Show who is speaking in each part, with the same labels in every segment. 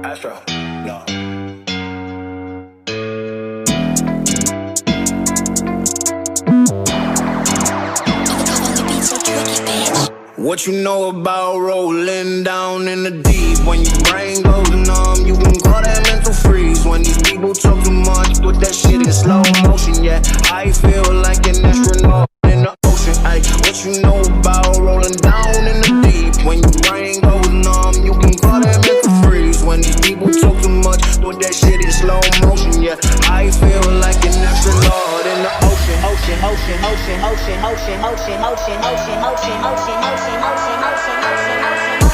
Speaker 1: Astro, no. What you know about rolling down in the deep? When your brain goes numb, you can call that mental freeze. When these people talk too much, put that shit in slow motion. Yeah, I feel like an astronaut in the ocean. Ay, what you know about rolling down in the deep? When your brain goes numb, you can call that mental freeze. When these people talk too much, put that shit in slow motion. Yeah, I feel like an astronaut in the ocean. Ocean, ocean, ocean, ocean, ocean, ocean, ocean, ocean, ocean, ocean, ocean, ocean, ocean, ocean, ocean.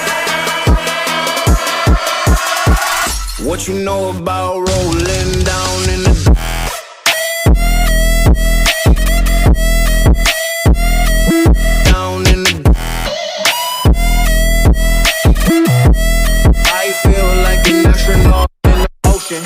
Speaker 1: What you know about rolling down in the down in the I feel like an astronaut in the ocean.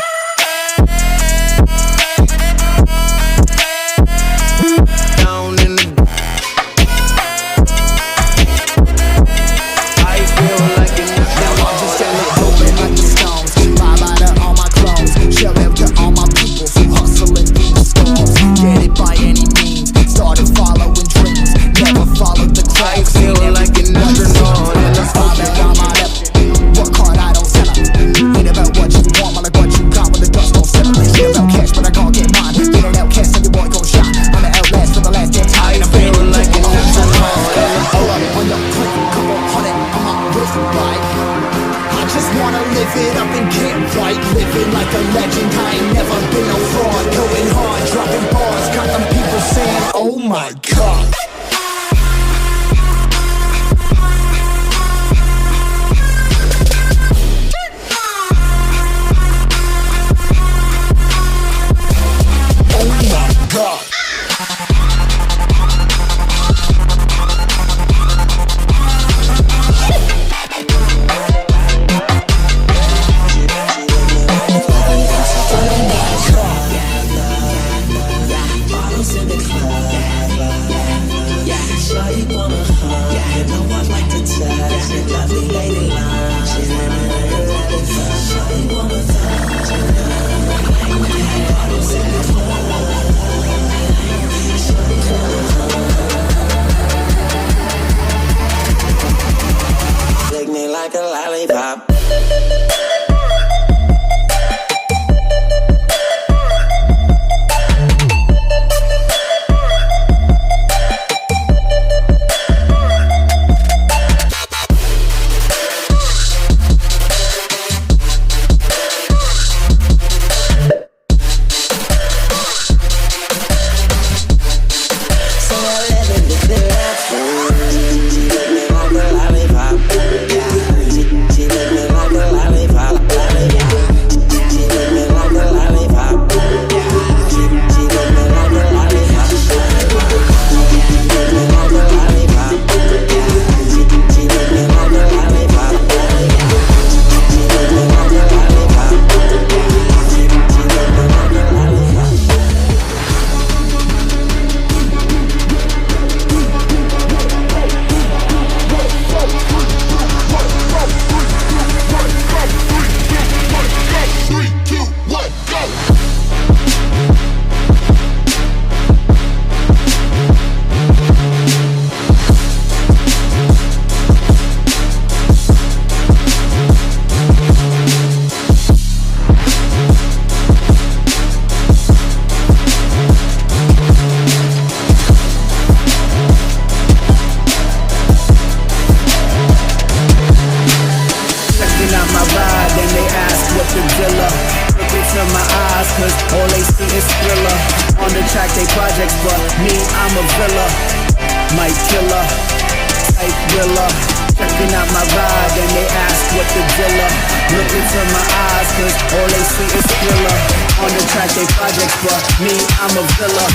Speaker 1: Checking out my ride and they ask what the dealer. Look into my eyes cause all they see is thriller. On the track they projects but me I'm a villa.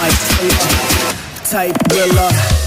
Speaker 1: My killer type thriller.